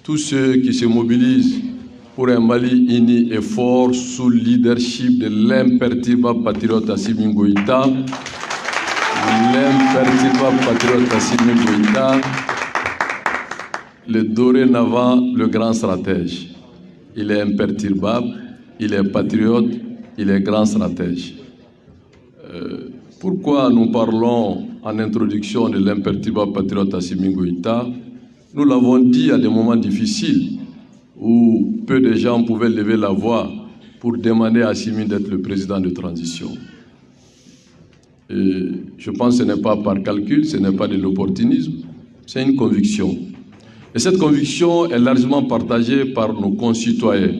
tous ceux qui se mobilisent pour un Mali uni et fort sous le leadership de l'imperturbable patriote Assimi Goïta, le dorénavant le grand stratège. Il est imperturbable, il est patriote, il est grand stratège. Pourquoi nous parlons en introduction de l'imperturbable patriote Assimi Goïta? Nous l'avons dit à des moments difficiles où peu de gens pouvaient lever la voix pour demander à Assimi d'être le président de transition. Et je pense que ce n'est pas par calcul, ce n'est pas de l'opportunisme, c'est une conviction. Et cette conviction est largement partagée par nos concitoyens.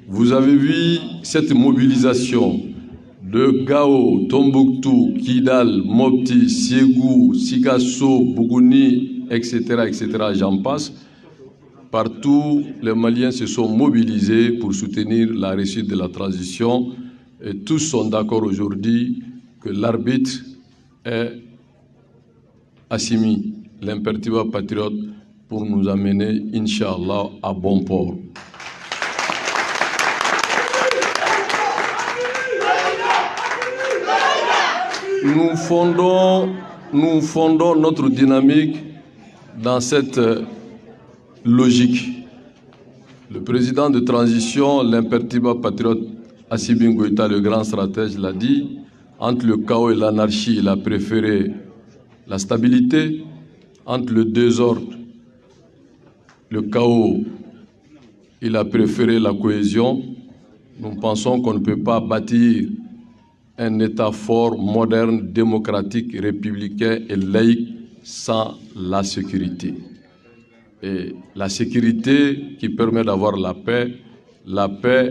Vous avez vu cette mobilisation de Gao, Tombouctou, Kidal, Mopti, Ségou, Sikasso, Bougouni, etc., j'en passe. Partout, les Maliens se sont mobilisés pour soutenir la réussite de la transition et tous sont d'accord aujourd'hui que l'arbitre est Assimi, l'imperturbable patriote, pour nous amener, Inch'Allah, à bon port. Nous fondons notre dynamique dans cette logique. Le président de transition, l'imperturbable patriote Assimi Goïta, le grand stratège, l'a dit, entre le chaos et l'anarchie, il a préféré la stabilité. Entre le désordre, le chaos, il a préféré la cohésion. Nous pensons qu'on ne peut pas bâtir un État fort, moderne, démocratique, républicain et laïque sans la sécurité. Et la sécurité qui permet d'avoir la paix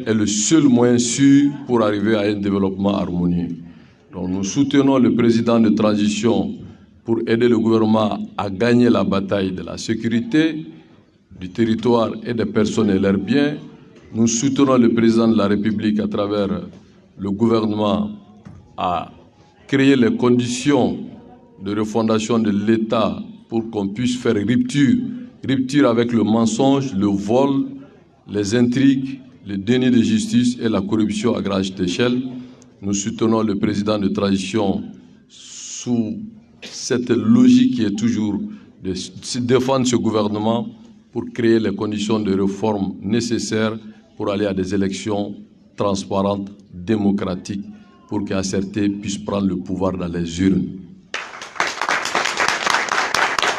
est le seul moyen sûr pour arriver à un développement harmonieux. Donc nous soutenons le président de transition pour aider le gouvernement à gagner la bataille de la sécurité du territoire et des personnes et leurs biens. Nous soutenons le président de la République à travers le gouvernement à créer les conditions de refondation de l'État pour qu'on puisse faire rupture avec le mensonge, le vol, les intrigues, le déni de justice et la corruption à grande échelle. Nous soutenons le président de transition sous cette logique qui est toujours de défendre ce gouvernement pour créer les conditions de réforme nécessaires pour aller à des élections transparentes, démocratiques, pour qu'Acerté puisse prendre le pouvoir dans les urnes.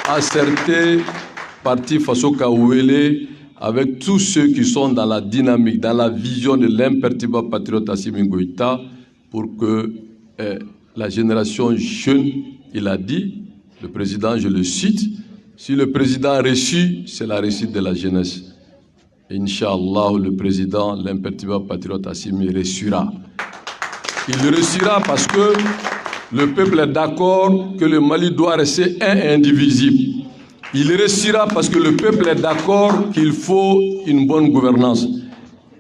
Acerté, parti Faso Kawele, avec tous ceux qui sont dans la dynamique, dans la vision de l'imperturbable patriote Assimi Goïta, pour que la génération jeune, il a dit, le président, je le cite, si le président a reçu, c'est la réussite de la jeunesse. Inch'Allah, le président, l'imperturbable patriote Assimi réussira. Il réussira parce que le peuple est d'accord que le Mali doit rester un et indivisible. Il réussira parce que le peuple est d'accord qu'il faut une bonne gouvernance.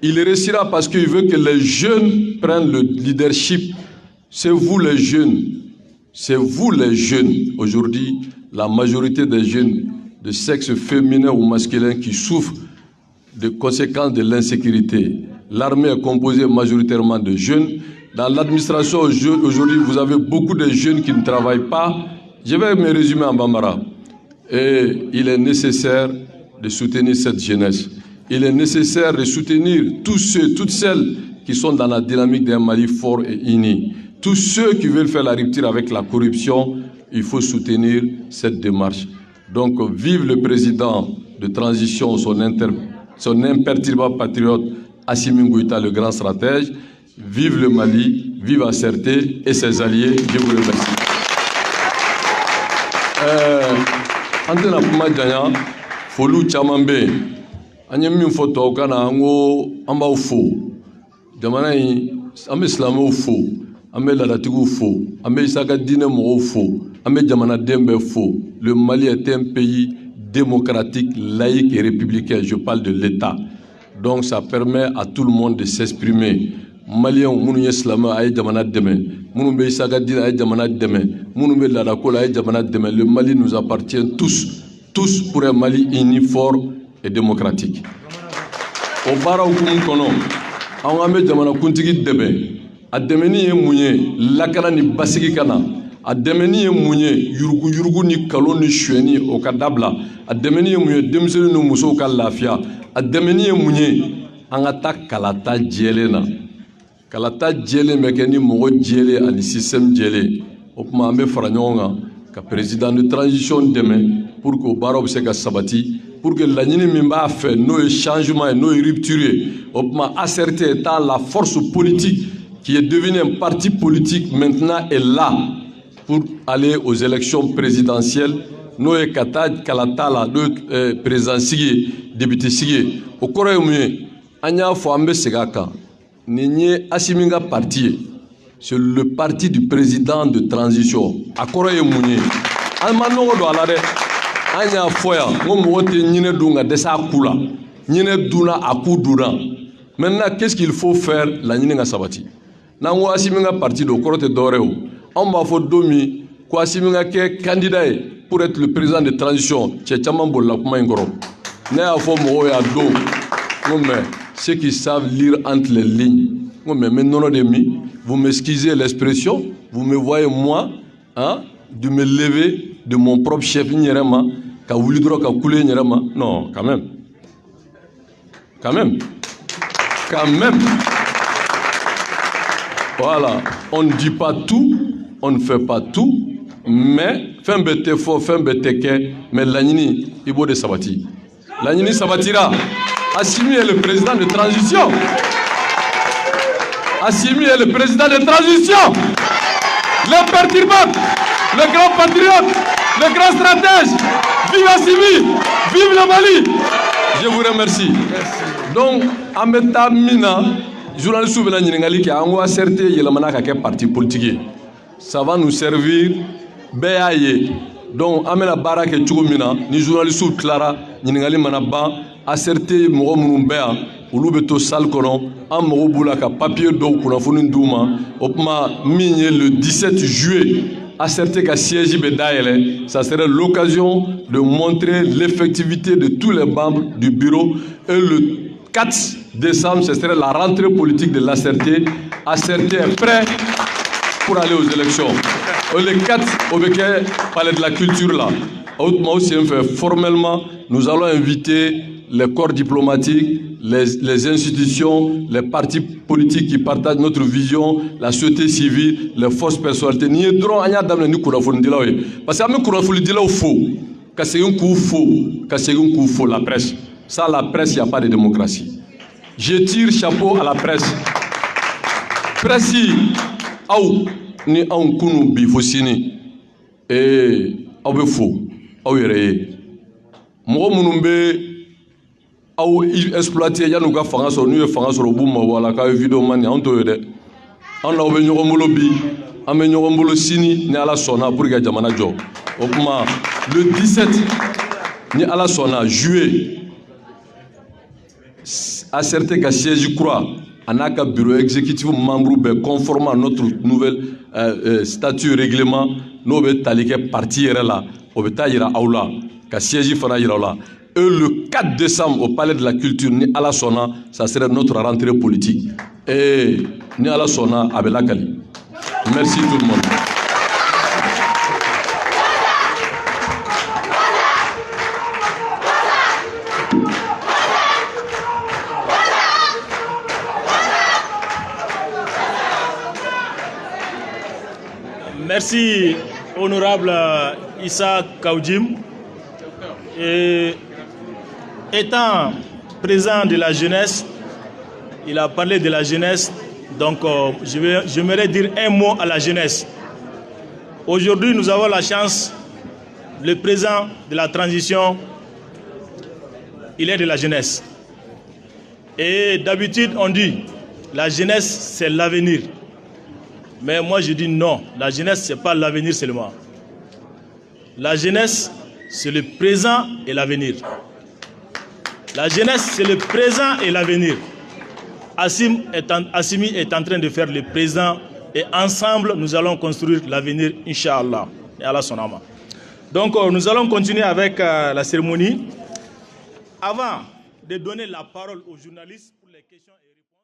Il réussira parce qu'il veut que les jeunes prennent le leadership. C'est vous les jeunes. C'est vous les jeunes. Aujourd'hui, la majorité des jeunes de sexe féminin ou masculin qui souffrent des conséquences de l'insécurité. L'armée est composée majoritairement de jeunes. Dans l'administration aujourd'hui, vous avez beaucoup de jeunes qui ne travaillent pas. Je vais me résumer en bambara. Et il est nécessaire de soutenir cette jeunesse. Il est nécessaire de soutenir tous ceux, toutes celles qui sont dans la dynamique d'un Mali fort et uni. Tous ceux qui veulent faire la rupture avec la corruption, il faut soutenir cette démarche. Donc, vive le président de transition, son imperturbable patriote Assimi Goïta, le grand stratège. Vive le Mali, vive Acerté et ses alliés. Je vous remercie. Antena kuma janya folu caman be an ye min fɔ tɔw kana an ko an b'aw fo jamana in an bɛ silamɛw fo an bɛ laadatigiw fo an bɛ Isaka diinɛ mɔgɔw fo an bɛ jamanaden bɛɛ fo. Le Mali est un pays démocratique, laïque et républicain. Je parle de l'État. Donc ça permet à tout le monde de s'exprimer. Maliens minnu ye silamɛ a ye jamana dɛmɛ, minnu bɛ Isaka diinɛ a ye jamana dɛmɛ, minnu bɛ laadako la a ye jamana dɛmɛ. Le Mali nous appartient tous pour un Mali uni fort et démocratique. Au bara hukumu kono, an ka bɛ jamana kuntigi dɛmɛ, a dɛmɛni ye mun ye lakana ni basigi kana, a dɛmɛni ye mun ye yurugu ni kalon ni suɲɛni o ka dabila, a dɛmɛni ye mun ye denmisɛnnin ni musow ka lafiya, a dɛmɛni ye mun ye an ka taa kalata jɛlen na. Kalata jɛlen bɛ kɛ ni mɔgɔ jɛlen ani système jɛlen. O tuma an bɛ fara ɲɔgɔn kan ka président de transition dɛmɛ pour que o baaraw bɛ se ka sabati, pour que laɲini min b'a fɛ n'o ye changement ye, n'o ye rupture ye, o tuma ACRT étant la force politique qui est devenue un parti politique maintenant est là pour aller aux élections présidentielles, n'o ye ka taa kalata la, n'o ye président sigi ye, député sigi ye. O kɔrɔ ye mun ye? An y'a fɔ an bɛ segin a kan, nin ye Assimi ka parti ye. C'est le parti du président de transition. A kɔrɔ ye mun ye? An ma nɔgɔ don a la dɛ. An y'a fɔ yan, n ko mɔgɔ tɛ ɲinɛ dun ka dɛsɛ a ku la. Ɲinɛ dunna a ku dunna. Maintenant, qu'est-ce qu'il faut faire laɲini ka sabati? N'an ko Assimi ka parti don, o kɔrɔ tɛ dɔwɛrɛ o. Anw b'a fɔ don min ko Assimi ka kɛ candidat ye pour être le président de transition. Cɛ caman bolila kuma in kɔrɔ. Ne y'a fɔ mɔgɔw y'a don. N ko mais ceux qui savent lire entre les lignes. N ko mais nɔnɔ de mi. Vous m'excusez l'expression, vous me voyez moi, hein, de me lever de mon propre chef, ka wuli dɔrɔn ka kule non, quand même. Quand même. Quand même. Voilà, on ne dit pas tout, on ne fait pas tout, mais fin bête fort, fin bête ke, mais l'anini, il faut de sabati. L'anini sabatira. Assimi est le président de transition. Assimi est le président de transition. L'imperturbable, le grand patriote, le grand stratège. Vive Assimi, vive le Mali. Je vous remercie. Merci. Donc, Ameta Mina, journaliste Souvena Nyiningali qui a envoyé certes Yelamana Kake parti politique. Ça va nous servir. Béaye. Donc, Amena Barake Tchoumina, ni journaliste Clara, Nyiningali Manaba, a certes Mouromumbea. Olu bɛ to salle kɔnɔ an mago b'u la ka papier dɔw kunnafoni d'u ma o tuma min ye le 17 juillet ACRT ka siège bɛ dayɛlɛ, ça serait l'occasion de montrer l'effectivité de tous les membres du bureau et le 4 décembre ce serait la rentrée politique de l'ACRT. ACRT est prêt pour aller aux élections. Et le 4 au Béquet, palais de la culture là. Autrement aussi formellement, nous allons inviter les corps diplomatiques, les institutions, les partis politiques qui partagent notre vision, la société civile, les forces personnalités. Ni dron anya damne ni kurafoni dilaw ye. Parce que ame kurafoni dilaw faux. Ka segin ku faux, ka segin ku faux la presse. Sans la presse, il n'y a pas de démocratie. Je tire chapeau à la presse. Presse aw ni anw kunu bi fo sini. Aw be faux. Aw yɛrɛ ye. Mɔgɔ minnu bɛ aw exploité yan'u ka fanga sɔrɔ n'u ye fanga sɔrɔ u b'u mabɔ a la k'aw ye vidéo mani anw t'o ye dɛ. An n'aw bɛ ɲɔgɔn bolo bi an bɛ ɲɔgɔn bolo sini ni Ala sɔnna pour que jamana jɔ. O tuma le 17 ni Ala sɔnna juillet ACRT ka siège kura a n'a ka bureau exécutif membre bɛɛ conforme à notre nouvelle statut règlement n'o bɛ tali kɛ parti yɛrɛ la o bɛ taa yira aw la ka siège fana yira aw la. Et le 4 décembre au palais de la culture ni Ala sɔnna ça serait notre rentrée politique. Et ni Ala sɔnna a bɛ lakali. Merci tout le monde. Merci, honorable Issa Kaoudim. Et étant président de la jeunesse, il a parlé de la jeunesse, donc j'aimerais dire un mot à la jeunesse. Aujourd'hui, nous avons la chance, le président de la transition, il est de la jeunesse. Et d'habitude, on dit, la jeunesse, c'est l'avenir. Mais moi, je dis non, la jeunesse, ce n'est pas l'avenir seulement. La jeunesse, c'est le présent et l'avenir. La jeunesse, c'est le présent et l'avenir. Assimi est en train de faire le présent et ensemble, nous allons construire l'avenir, Inch'Allah. Et Allah son âme. Donc, nous allons continuer avec la cérémonie. Avant de donner la parole aux journalistes pour les questions et réponses,